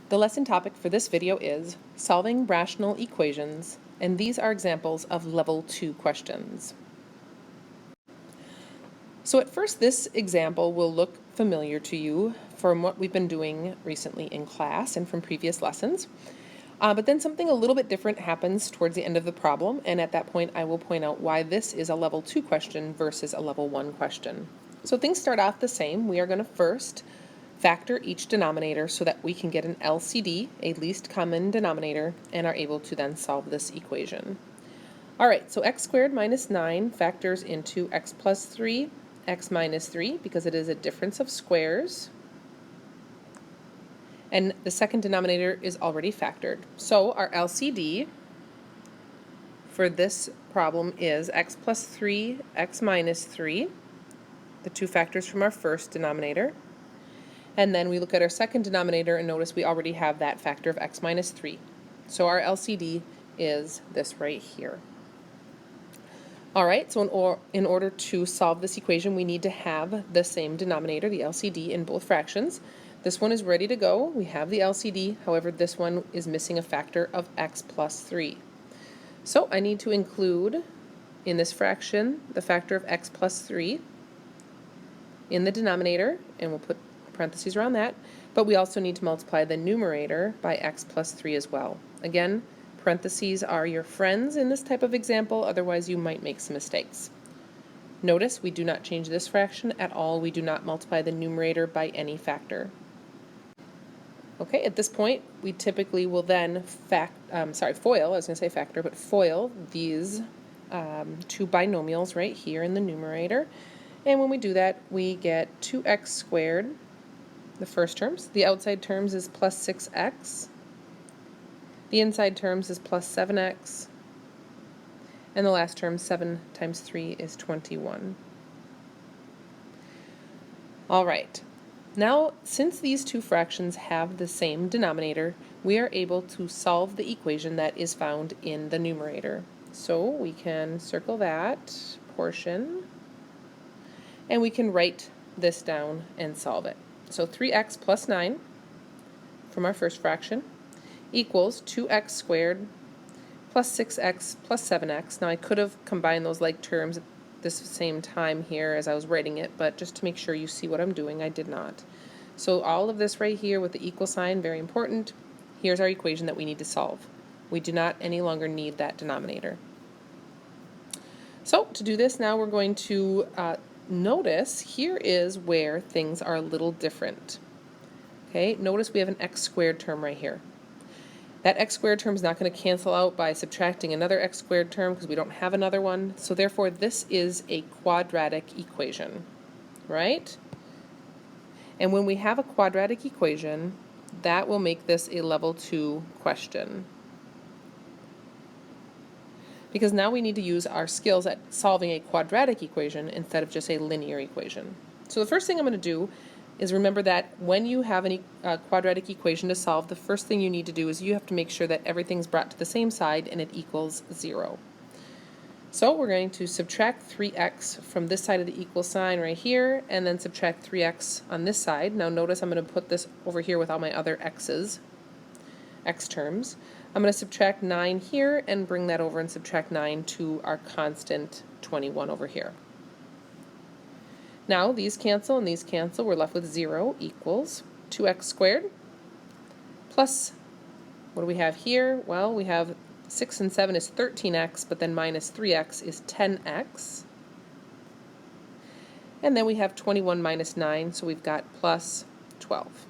The lesson topic for this video is solving rational equations, and these are examples of level 2 questions. So at first, this example will look familiar to you from what we've been doing recently in class and from previous lessons. But then something a little bit different happens towards the end of the problem, and at that point I will point out why this is a level 2 question versus a level 1 question. So things start off the same. We are going to first factor each denominator so that we can get an LCD, a least common denominator, and are able to then solve this equation. Alright, so x squared minus 9 factors into x plus 3, x minus 3, because it is a difference of squares. And the second denominator is already factored. So our LCD for this problem is x plus 3, x minus 3, the two factors from our first denominator. And then we look at our second denominator and notice we already have that factor of x minus 3. So our LCD is this right here. Alright, so in order to solve this equation, we need to have the same denominator, the LCD, in both fractions. This one is ready to go. We have the LCD, however, this one is missing a factor of x plus 3. So I need to include in this fraction the factor of x plus 3 in the denominator, and we'll put parentheses around that, but we also need to multiply the numerator by x plus 3 as well. Again, parentheses are your friends in this type of example, otherwise you might make some mistakes. Notice we do not change this fraction at all. We do not multiply the numerator by any factor. Okay, at this point we typically will then foil, I was going to say factor, but foil these two binomials right here in the numerator. And when we do that, we get 2x squared, the first terms. The outside terms is plus 6x. The inside terms is plus 7x. And the last term, 7 times 3, is 21. All right. Now, since these two fractions have the same denominator, we are able to solve the equation that is found in the numerator. So we can circle that portion, and we can write this down and solve it. So 3x plus 9 from our first fraction equals 2x squared plus 6x plus 7x. Now I could have combined those like terms at this same time here as I was writing it, but just to make sure you see what I'm doing, I did not. So all of this right here with the equal sign, very important. Here's our equation that we need to solve. We do not any longer need that denominator. So to do this now, we're going to notice here is where things are a little different. Okay, notice we have an x squared term right here. That x squared term is not going to cancel out by subtracting another x squared term because we don't have another one. So therefore this is a quadratic equation, right? And when we have a quadratic equation, that will make this a level 2 question. Because now we need to use our skills at solving a quadratic equation instead of just a linear equation. So the first thing I'm going to do is remember that when you have a quadratic equation to solve, the first thing you need to do is you have to make sure that everything's brought to the same side and it equals 0. So we're going to subtract 3x from this side of the equal sign right here, and then subtract 3x on this side. Now notice I'm going to put this over here with all my other x's, x terms. I'm going to subtract 9 here and bring that over and subtract 9 to our constant 21 over here. Now these cancel and these cancel. We're left with 0 equals 2x squared plus, what do we have here? Well, we have 6 and 7 is 13x, but then minus 3x is 10x. And then we have 21 minus 9, so we've got plus 12.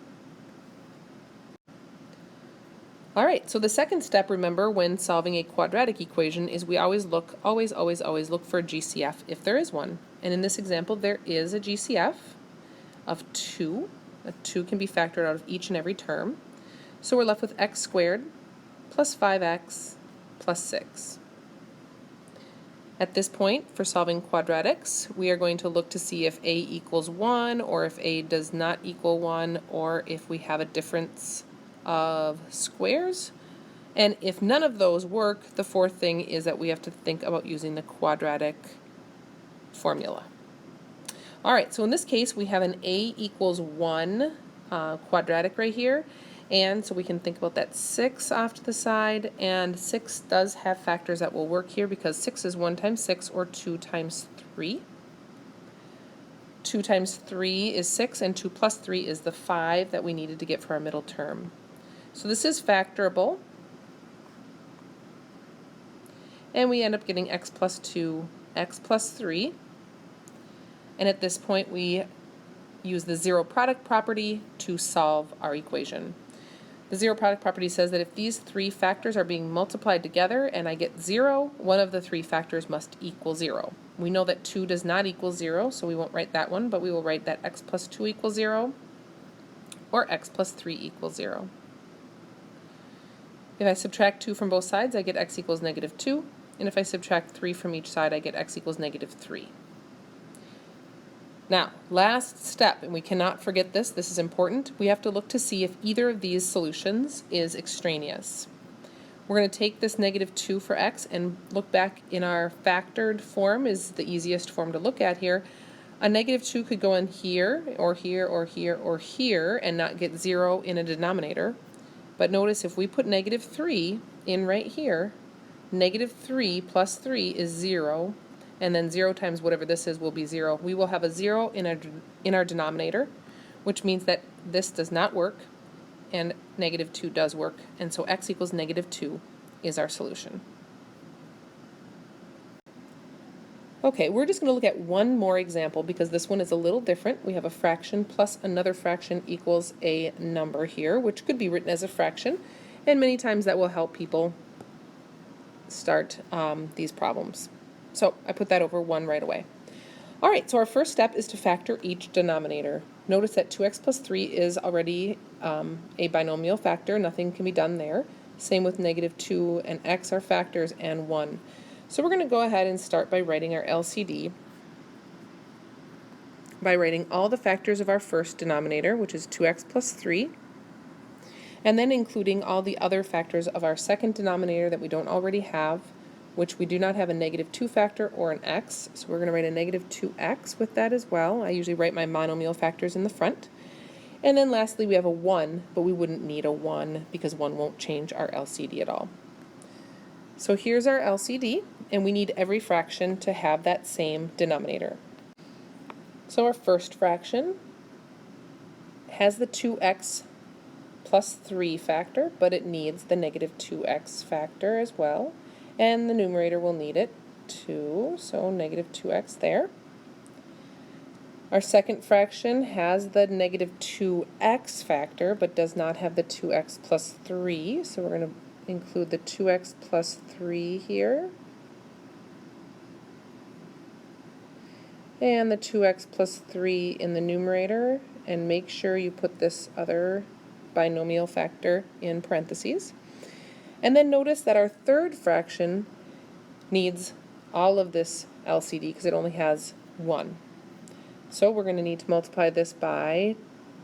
Alright, so the second step, remember, when solving a quadratic equation is we always look for a GCF if there is one. And in this example, there is a GCF of 2. A 2 can be factored out of each and every term. So we're left with x squared plus 5x plus 6. At this point, for solving quadratics, we are going to look to see if a equals 1, or if a does not equal 1, or if we have a difference of squares. And if none of those work, the fourth thing is that we have to think about using the quadratic formula. Alright, so in this case we have an a equals 1 quadratic right here, And so we can think about that 6 off to the side, and 6 does have factors that will work here because 6 is 1 times 6 or 2 times 3. 2 times 3 is 6, and 2 plus 3 is the 5 that we needed to get for our middle term. So this is factorable, and we end up getting x plus 2, x plus 3. And at this point we use the zero product property to solve our equation. The zero product property says that if these three factors are being multiplied together and I get 0, one of the three factors must equal 0. We know that 2 does not equal 0, so we won't write that one, but we will write that x plus 2 equals 0 or x plus 3 equals 0. If I subtract 2 from both sides, I get x equals negative 2, and if I subtract 3 from each side, I get x equals negative 3. Now, last step, and we cannot forget this, this is important, we have to look to see if either of these solutions is extraneous. We're going to take this negative 2 for x and look back in our factored form is the easiest form to look at here. A negative 2 could go in here, or here, or here, or here, and not get 0 in a denominator. But notice if we put negative 3 in right here, negative 3 plus 3 is 0. And then 0 times whatever this is will be 0. We will have a 0 in our denominator, which means that this does not work, and negative 2 does work, and so x equals negative 2 is our solution. Okay, we're just going to look at one more example because this one is a little different. We have a fraction plus another fraction equals a number here, which could be written as a fraction, and many times that will help people start these problems. So I put that over 1 right away. All right, so our first step is to factor each denominator. Notice that 2x plus 3 is already a binomial factor. Nothing can be done there. Same with negative 2 and x are factors and 1. So we're going to go ahead and start by writing our LCD by writing all the factors of our first denominator, which is 2x plus 3, and then including all the other factors of our second denominator that we don't already have, which we do not have a negative 2 factor or an x, so we're going to write a negative 2x with that as well. I usually write my monomial factors in the front. And then lastly we have a 1, but we wouldn't need a 1 because 1 won't change our LCD at all. So here's our LCD, and we need every fraction to have that same denominator. So our first fraction has the 2x plus 3 factor, but it needs the negative 2x factor as well. And the numerator will need it too, so negative 2x there. Our second fraction has the negative 2x factor, but does not have the 2x plus 3, so we're going to include the 2x plus 3 here. And the 2x plus 3 in the numerator, and make sure you put this other binomial factor in parentheses. And then notice that our third fraction needs all of this LCD because it only has 1. So we're going to need to multiply this by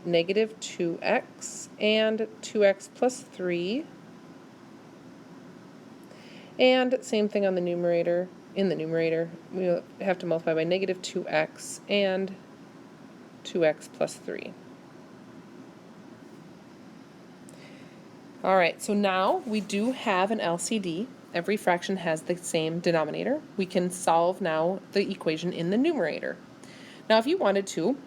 negative 2x and 2x plus 3. And same thing on the numerator. In the numerator, we'll have to multiply by negative 2x and 2x plus 3. All right, so now we do have an LCD. Every fraction has the same denominator. We can solve now the equation in the numerator. Now if you wanted to,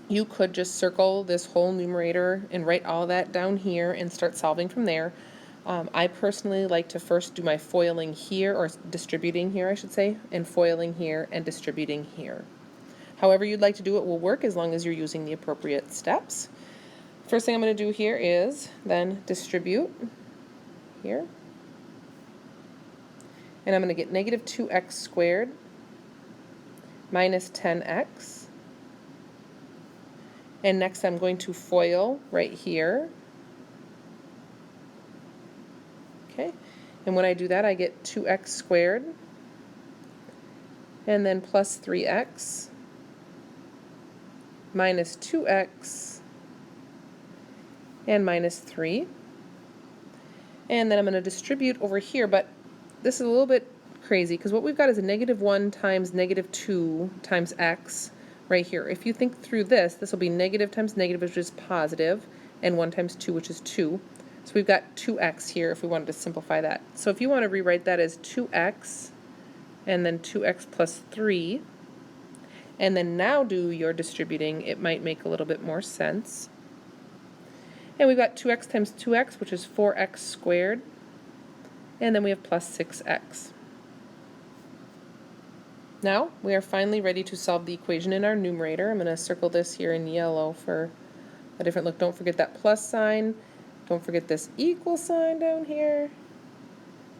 you could just circle this whole numerator and write all that down here and start solving from there. I personally like to first do my foiling here, or distributing here I should say, and foiling here and distributing here. However you'd like to do it will work as long as you're using the appropriate steps. First thing I'm going to do here is then distribute here. And I'm going to get negative 2x squared minus 10x. And next I'm going to FOIL right here. Okay, and when I do that I get 2x squared and then plus 3x minus 2x and minus 3. And then I'm going to distribute over here, but this is a little bit crazy because what we've got is a negative 1 times negative 2 times x right here. If you think through this, this will be negative times negative, which is positive, and 1 times 2, which is 2. So we've got 2x here if we wanted to simplify that. So if you want to rewrite that as 2x and then 2x plus 3, and then now do your distributing, it might make a little bit more sense. And we've got 2x times 2x, which is 4x squared, and then we have plus 6x. Now we are finally ready to solve the equation in our numerator. I'm going to circle this here in yellow for a different look. Don't forget that plus sign. Don't forget this equal sign down here.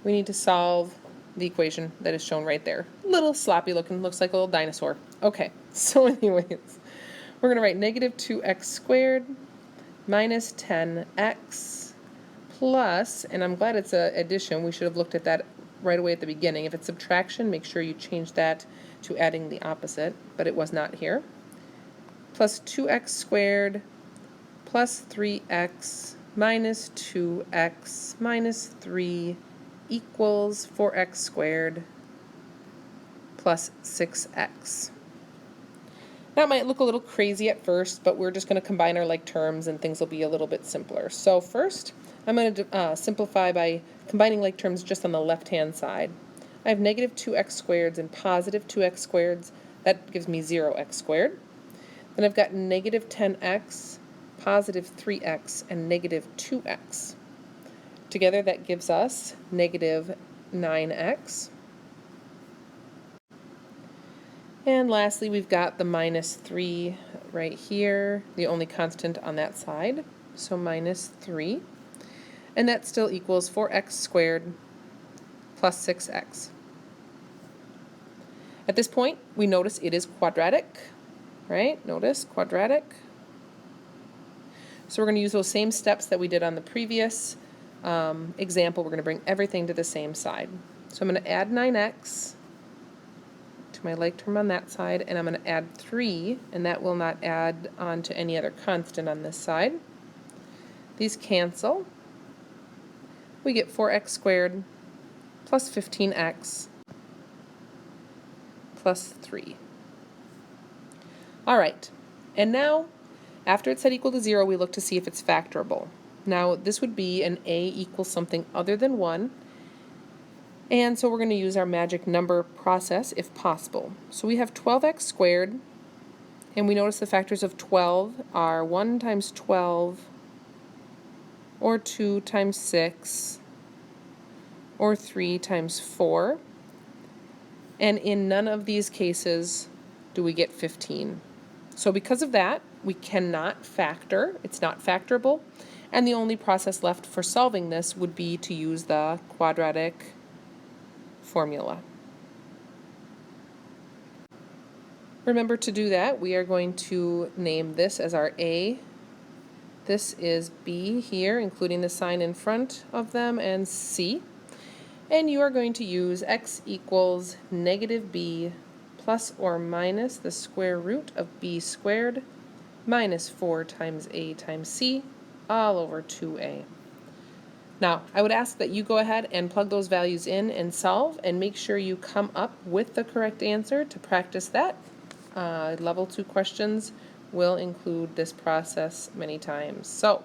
We need to solve the equation that is shown right there. Little sloppy looking, looks like a little dinosaur. Okay, so anyways, we're going to write negative 2x squared minus 10x plus, and I'm glad it's an addition. We should have looked at that right away at the beginning. If it's subtraction, make sure you change that to adding the opposite, but it was not here. Plus 2x squared plus 3x minus 2x minus 3 equals 4x squared plus 6x. That might look a little crazy at first, but we're just going to combine our like terms and things will be a little bit simpler. So first, I'm going to simplify by combining like terms just on the left-hand side. I have negative 2x squareds and positive 2x squareds. That gives me 0x squared. Then I've got negative 10x, positive 3x, and negative 2x. Together that gives us negative 9x. And lastly, we've got the minus 3 right here, the only constant on that side, so minus 3. And that still equals 4x squared plus 6x. At this point, we notice it is quadratic, right? Notice quadratic. So we're going to use those same steps that we did on the previous example. We're going to bring everything to the same side. So I'm going to add 9x to my like term on that side, and I'm going to add 3, and that will not add on to any other constant on this side. These cancel. We get 4x squared plus 15x plus 3. All right, and now after it's set equal to 0, we look to see if it's factorable. Now this would be an a equals something other than 1, and so we're going to use our magic number process if possible. So we have 12x squared, and we notice the factors of 12 are 1 times 12, or 2 times 6, or 3 times 4. And in none of these cases do we get 15. So because of that, we cannot factor. It's not factorable. And the only process left for solving this would be to use the quadratic formula. Remember, to do that, we are going to name this as our A. This is B here, including the sign in front of them, and C. And you are going to use x equals negative b plus or minus the square root of b squared minus 4 times a times c all over 2a. Now, I would ask that you go ahead and plug those values in and solve, and make sure you come up with the correct answer to practice that. Level 2 questions will include this process many times. So,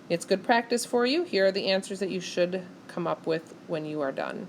it's good practice for you. Here are the answers that you should come up with when you are done.